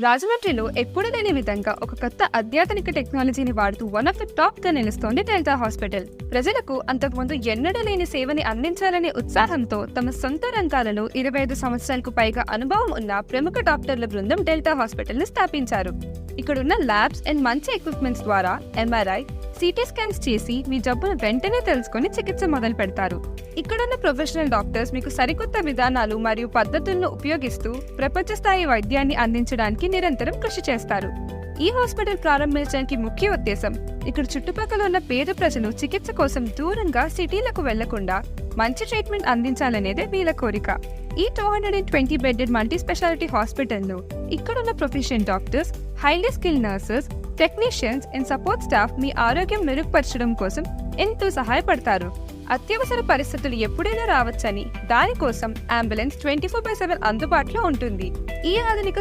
రాజమండ్రిలో ఎప్పుడూ లేని విధంగా ఒక కొత్త అత్యాధునిక టెక్నాలజీని వాడుతూ వన్ ఆఫ్ ద టాప్ గా నిలుస్తోంది డెల్టా హాస్పిటల్. ప్రజలకు అంతకుముందు ఎన్నడూ లేని సేవని అందించాలనే ఉత్సాహంతో తమ సొంత రంగాలలో 25 సంవత్సరాలకు పైగా అనుభవం ఉన్న ప్రముఖ డాక్టర్ల బృందం డెల్టా హాస్పిటల్ ని స్థాపించారు. ఇక్కడున్న ల్యాబ్స్ అండ్ మంచి ఎక్విప్మెంట్స్ ద్వారా ఎంఆర్ఐ, సిటీ స్కాన్స్ చేసి మీ జబ్బును వెంటనే తెలుసుకుని చికిత్స మొదలు పెడతారు. ఇక్కడున్న ప్రొఫెషనల్ డాక్టర్స్ మీకు సరికొత్త విధానాలు మరియు పద్ధతులను ఉపయోగిస్తూ ప్రపంచ స్థాయి వైద్యాన్ని అందించడానికి నిరంతరం కృషి చేస్తారు. ఈ హాస్పిటల్ ప్రారంభించడానికి ముఖ్య ఉద్దేశం ఇక్కడ చుట్టుపక్కల ఉన్న పేద ప్రజలు చికిత్స కోసం దూరంగా సిటీలకు వెళ్లకుండా మంచి ట్రీట్మెంట్ అందించాలనేదే వీళ్ళ కోరిక. ఈ 220 బెడెడ్ మల్టీ స్పెషాలిటీ హాస్పిటల్లో ఇక్కడున్న professional doctors, highly skill nurses, technicians and support staff మీ ఆరోగ్యం మెరుగుపరచడం కోసం ఎంతో సహాయపడతారు. అత్యవసర పరిస్థితులు ఎప్పుడైనా రావచ్చని, దానికోసం అంబులెన్స్ 24/7 అందుబాటులో ఉంటుంది. ఈ ఆధునిక